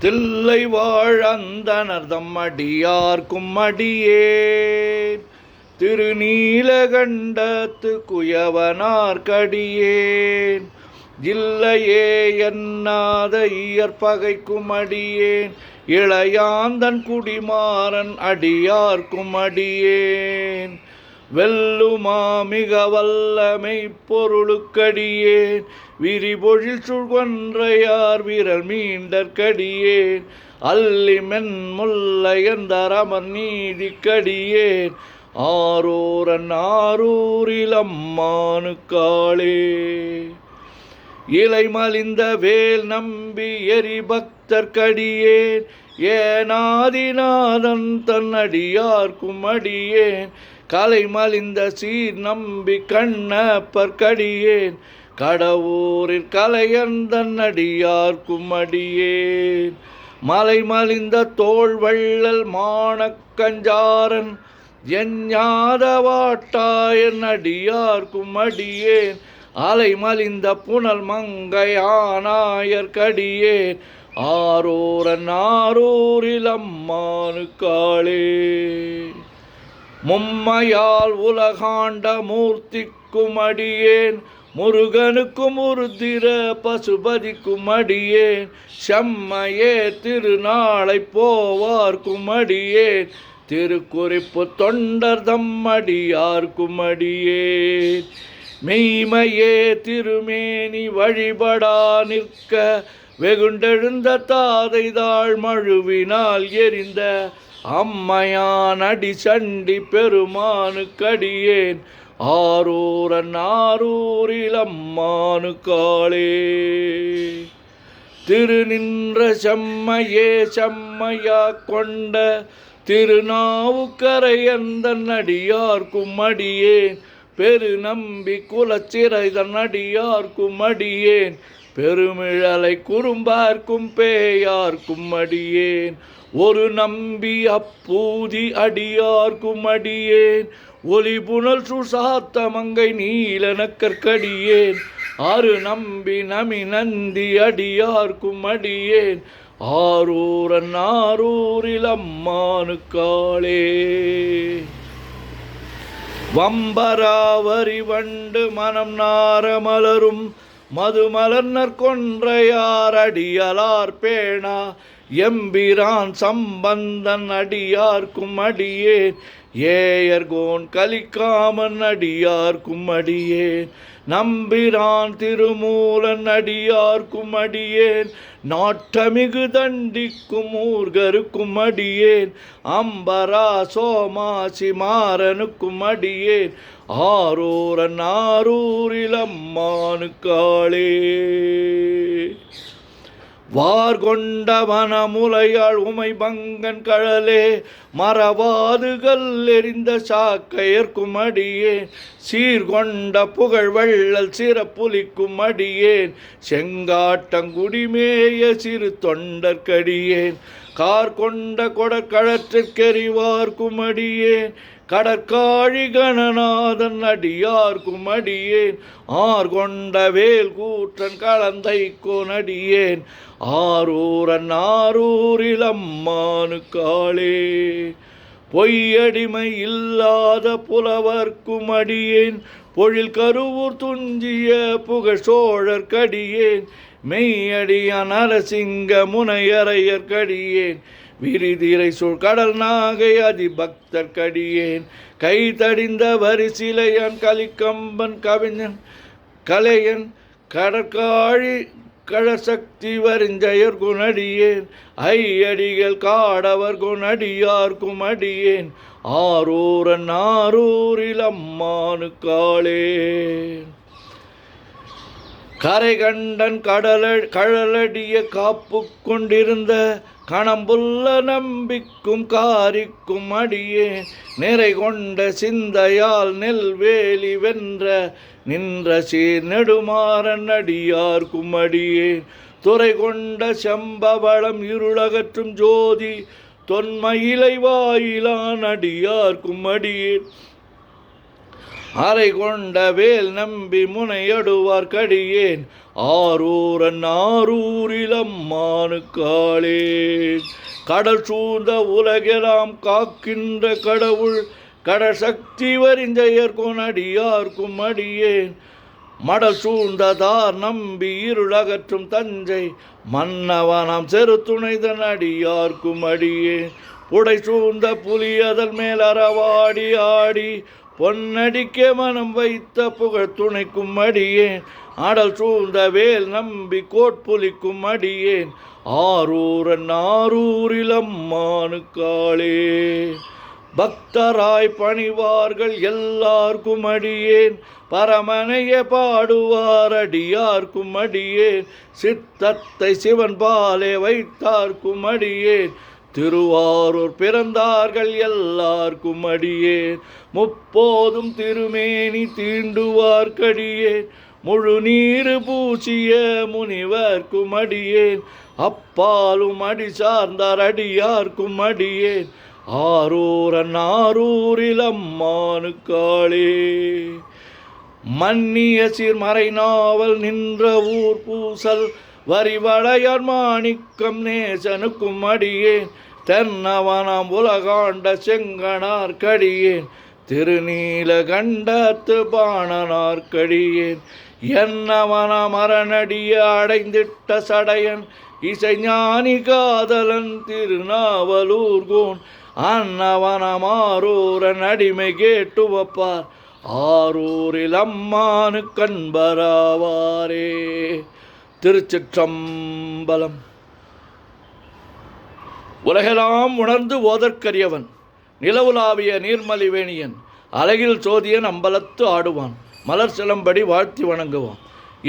தில்லை வாழந்தனர் தம்மடியார்க்கும் அடியேன் திருநீலகண்டத்து குயவனார்க்கடியேன் இல்லையே என்னாத இயற்பகைக்கும் அடியேன் இளையாந்தன் குடிமாறன் அடியார்க்கும் அடியேன் வெல்லுமா மிக வல்லமை பொருளுக்கடியேன் விரிபொழில் சுழ்கொன்றையார் விரல் மீண்டற்கடியேன் அல்லி மென்முல்லையந்தரமர் நீதிக்கடியேன் ஆரூரன் ஆரூரில் அம்மானுக்காளே இலை மலிந்த வேல் நம்பி எரி பக்தர்க்கடியேன் ஏனாதிநாதன் தன்னடியார்க்கும் அடியேன் கலை மலிந்த சீர் நம்பி கண்ணப்பர்க்கடியேன் கடவுரில் கலையந்தன் அடியார்க்கும் அடியேன் மலை மலிந்த தோள் வள்ளல் மானக்கஞ்சாரன் எஞ்ஞாத வாட்டாயன் அடியார்க்கும் அடியேன் அலை மலிந்த புனல் மங்கையானாயர்க்கடியேன் ஆரூரன் ஆரூரில் அம்மானுக்காளே மும்மையால் உலகாண்ட மூர்த்திக்கும் அடியேன் முருகனுக்கும் உருத்திர பசுபதிக்கும் அடியேன் செம்மையே திருநாளை போவார்க்கும் அடியேன் திருக்குறிப்பு தொண்டர் தம்மடியார்க்கும் அடியேன் மெய்மையே திருமேனி வழிபடா நிற்க வெகுண்டெழுந்த தாதைதாள் மழுவினால் எரிந்த அம்மையான் அடி சண்டி பெருமானுக்கடியேன் ஆரூரன் ஆரூரில் அம்மானுக்காளே திருநின்ற செம்மையே செம்மையா கொண்ட திருநாவுக்கரையந்தன் அடியார்க்கும் அடியேன் பெருநம்பி குலச்சிறைதன் அடியார்க்கும் அடியேன் பெருமிழலை குறும்பார்க்கும் பேயார்க்கும் அடியேன் ஒரு நம்பி அப்பூதி அடியார்க்கும் அடியேன் ஒலி புனல் சுசாத்த மங்கை நீலனக்கற்கடியேன் ஆறு நம்பி நமி நந்தி அடியார்க்கும் அடியேன் ஆரூரன் ஆரூரில் அம்மானுக்காளே வம்பராவரி வண்டு மனம் நாரமலரும் மதுமலர்னர் கொன்றையார் அடியலார் பேணா எம்பிரான் சம்பந்தன் அடியார்க்கும் அடியேன் ஏயர்கோன் கலிக்காமன் அடியார்க்கும் அடியேன் நம்பிரான் திருமூலன் அடியார்க்கும் அடியேன் நாட்டமிகு தண்டிக்கும் ஊர்கருக்கும் அடியேன் அம்பரா சோமாசி மாறனுக்கும் அடியேன் ஆரூரன் ஆரூரில் அம்மானுக்காளே வார்கொண்ட வனமுலையாள் உமை பங்கன் கழலே மறவாதுகள் எறிந்த சாக்கையர்க்கும் அடியேன் சீர்கொண்ட புகழ் வள்ளல் சிறப்புலிக்கும் அடியேன் செங்காட்டங்குடிமேய சிறு தொண்டர்க்கடியேன் கார் கொண்ட கொடற்கழற்றிற்கெறிவார்க்கும் அடியேன் கடற்காழி கணநாதன் அடியார்க்கும் அடியேன் ஆர்கொண்ட வேல் கூற்றன் கலந்தை கோனடியேன் ஆரூரன் ஆரூரில் அம்மானுக்காளே பொய்யடிமை இல்லாத புலவர்க்கும் அடியேன் பொழில் கருவூர் துஞ்சிய புகழ் சோழர்க்கடியேன் மெய்யடியான் நரசிங்க முனையரையர்க்கடியேன் விரிதிரை சூழ் கடல் நாகை அதிபக்தர்க்கடியேன் கை தடிந்த வரிசிலையான் கலிக்கம்பன் கவிஞன் கலையன் கடற்காழி கழசக்தி வரிஞ்சயர் குணடியேன் ஐயடிகள் காடவர் குணடியார்க்கும் அடியேன் ஆரூரன் ஆரூரில் அம்மானுக்காளே கரை கண்டன் கழலடிய காப்பு கொண்டிருந்த கணம்புள்ள நம்பிக்கும் காரிக்கும் அடியேன் நிறை கொண்ட சிந்தையால் நெல்வேலி வென்ற நின்ற சீர் நெடுமாறன் அடியார்க்கும் அடியேன் துறை கொண்ட செம்பவளம் இருளகற்றும் ஜோதி தொன்மயிலை வாயிலான் அடியார்க்கும் அடியேன் அரை கொண்ட வேல் நம்பி முனையடுவார் கடியேன் ஆரூரன் ஆரூரில் அம்மானுக்காளே. கடல் சூழ்ந்த உலகெல்லாம் காக்கின்ற கடவுள் கடசக்தி வரிஞ்செயற்கும் அடியார்க்கும் அடியேன். மடல் சூழ்ந்ததார் நம்பி இருளகற்றும் தஞ்சை மன்னவனாம் செரு துணைதன் அடியார்க்கும் அடியேன். புடை சூழ்ந்த புலியதல் மேல் அறவாடி ஆடி பொன்னடிக்க மனம் வைத்த புகழ் துணைக்கும் அடியேன். ஆடல் சூழ்ந்த வேல் நம்பி கோட்புலிக்கும் அடியேன் ஆரூரன் ஆரூரில் அம்மானுக்காளே. பக்தராய் பணிவார்கள் எல்லார்க்கும் அடியேன் பரமனைய பாடுவார் அடியார்க்கும் அடியேன். சித்தத்தை சிவன் பாலே வைத்தார்க்கும் அடியேன் திருவாரூர் பிறந்தார்கள் எல்லார்க்கும் அடியேன். முப்போதும் திருமேனி தீண்டுவார்க்கடியேன் முழு நீரு பூச்சிய முனிவர்க்கும் அடியேன். அப்பாலும் அடி சார்ந்தார் அடியார்க்கும் அடியேன் ஆரூரன் ஆரூரில் அம்மானுக்காளே. மன்னிய சீர்மறை நாவல் நின்ற ஊர் பூசல் வரிவளையார் மாணிக்கம் நேசனுக்கும் அடியேன். தென்னவனாம் உலகாண்ட செங்கனார் கடியேன் திருநீலகண்டத்து பாணனார் கடியேன். என்னவனாம் அரணடிய அடைந்திட்ட சடையன் இசைஞானி காதலன் திருநாவலூர்கோன். அன்னவனாம் ஆரூரன் அடிமை கேட்டு வப்பார் ஆரூரில் அம்மானு கண்பராவாரே. திருச்சிற்றம்பலம். உலகெல்லாம் உணர்ந்து ஓதற்கரியவன் நிலவுலாவிய நீர்மலிவேணியன் அழகில் சோதியன் அம்பலத்து ஆடுவான் மலர் சிலம்படி வாழ்த்தி வணங்குவான்.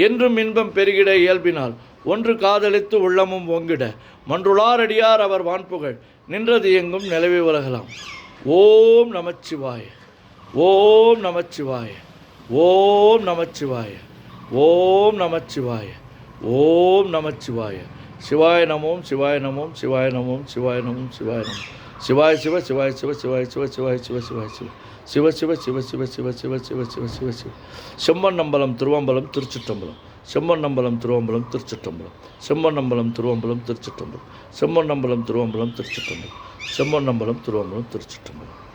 என்றும் இன்பம் பெருகிட இயல்பினால் ஒன்று காதலித்து உள்ளமும் ஓங்கிட மன்றுளாரடியார் அவர் வான்புகழ் நின்றது எங்கும் நிலவி உலகலாம். ஓம் நமச்சிவாய ஓம் நமச்சிவாய ஓம் நமச்சிவாய ஓம் நமச்சிவாய ஓம் நமச்சிவாய. சிவாய நமோம் சிவாய நமோம் சிவாய நமோம் சிவாய நமோம் சிவாய நமோம். சிவாய சிவ சிவாய சிவ சிவாய சிவ சிவாய சிவ சிவாய சிவ சிவ சிவ சிவ சிவ சிவ சிவ சிவ சிவ சிவ சிவ. செம்மண்ணம்பலம் திருவம்பலம் திருச்சிற்றம்பலம். செம்மண்ணம்பலம் திருவம்பலம் திருச்சிற்றம்பலம். செம்மண்ணம்பலம் திருவம்பலம் திருச்சிற்றம்பலம். செம்மண்ணம்பலம் திருவம்பலம் திருச்சிற்றம்பலம். செம்மண்ணம்பலம் திருவம்பலம் திருச்சிற்றம்பலம்.